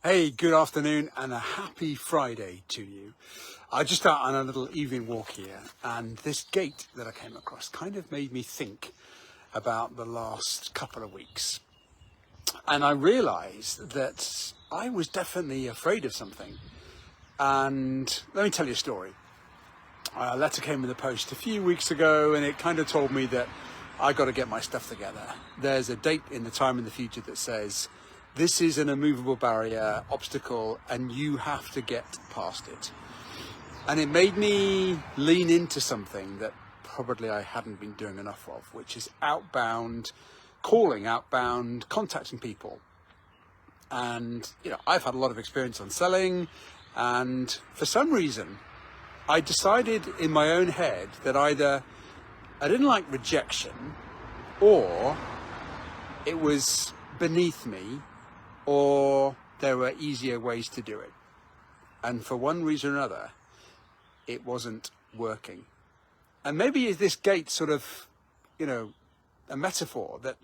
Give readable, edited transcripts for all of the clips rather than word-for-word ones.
Hey, good afternoon and a happy Friday to you. I just out on a little evening walk here, and this gate that I came across kind of made me think about the last couple of weeks. And I realized that I was definitely afraid of something. And let me tell you a story. A letter came in the post a few weeks ago, and it kind of told me that I got to get my stuff together. There's a date in the time in the future that says, this is an immovable barrier, obstacle, and you have to get past it. And it made me lean into something that probably I hadn't been doing enough of, which is outbound calling, outbound contacting people. And, I've had a lot of experience on selling, and for some reason, I decided in my own head that either I didn't like rejection, or it was beneath me, or there were easier ways to do it. And for one reason or another, it wasn't working. And maybe this gate sort of, a metaphor that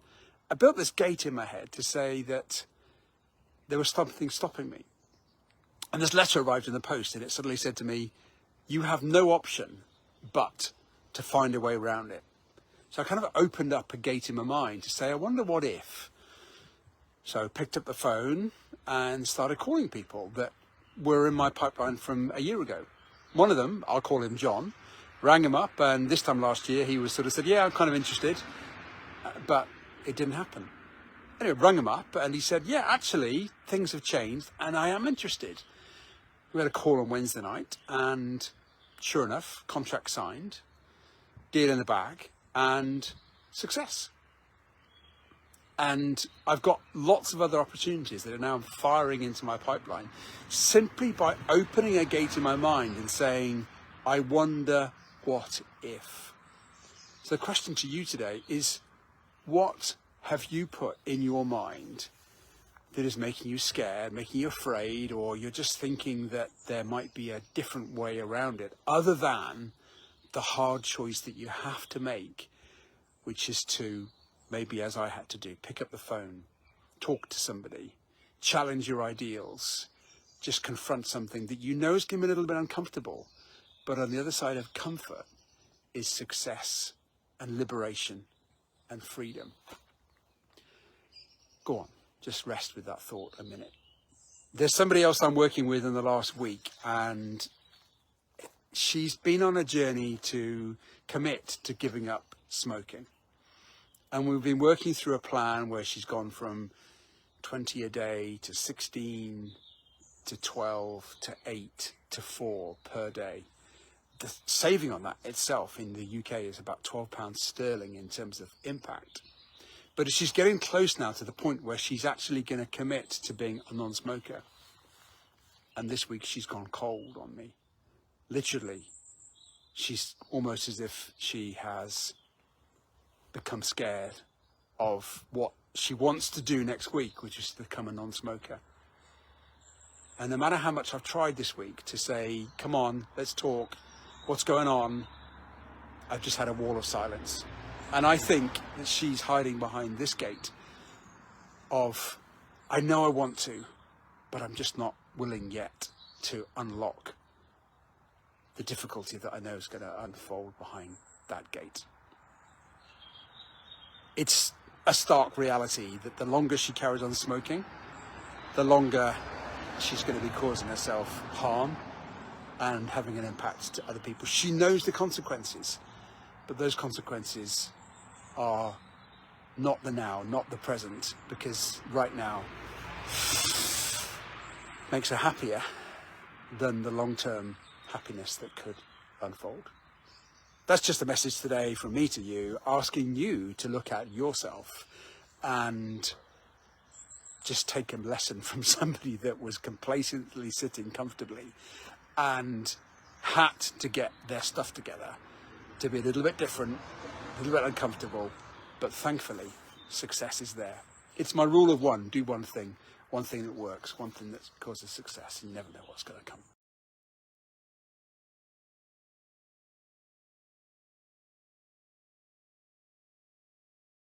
I built this gate in my head to say that there was something stopping me. And this letter arrived in the post, and it suddenly said to me, you have no option but to find a way around it. So I kind of opened up a gate in my mind to say, I wonder what if. So I picked up the phone and started calling people that were in my pipeline from a year ago. One of them, I'll call him John, rang him up, and this time last year he was sort of said, yeah, I'm kind of interested, but it didn't happen. Anyway, rang him up and he said, yeah, actually things have changed and I am interested. We had a call on Wednesday night, and sure enough, contract signed, deal in the bag, and success. And I've got lots of other opportunities that are now firing into my pipeline simply by opening a gate in my mind and saying, I wonder what if. So the question to you today is, what have you put in your mind that is making you scared, making you afraid, or you're just thinking that there might be a different way around it other than the hard choice that you have to make, which is to, maybe as I had to do, pick up the phone, talk to somebody, challenge your ideals, just confront something that you know is going to be a little bit uncomfortable, but on the other side of comfort is success and liberation and freedom. Go on, just rest with that thought a minute. There's somebody else I'm working with in the last week, and she's been on a journey to commit to giving up smoking. And we've been working through a plan where she's gone from 20 a day to 16 to 12 to 8 to 4 per day. The saving on that itself in the UK is about £12 sterling in terms of impact. But she's getting close now to the point where she's actually going to commit to being a non-smoker. And this week she's gone cold on me. Literally, she's almost as if she has become scared of what she wants to do next week, which is to become a non-smoker. And no matter how much I've tried this week to say, come on, let's talk, what's going on, I've just had a wall of silence. And I think that she's hiding behind this gate of, I know I want to, but I'm just not willing yet to unlock the difficulty that I know is going to unfold behind that gate. It's a stark reality that the longer she carries on smoking, the longer she's going to be causing herself harm and having an impact to other people. She knows the consequences, but those consequences are not the now, not the present, because right now makes her happier than the long-term happiness that could unfold. That's just a message today from me to you, asking you to look at yourself and just take a lesson from somebody that was complacently sitting comfortably and had to get their stuff together to be a little bit different, a little bit uncomfortable, but thankfully success is there. It's my rule of one: do one thing that works, one thing that causes success, and you never know what's going to come.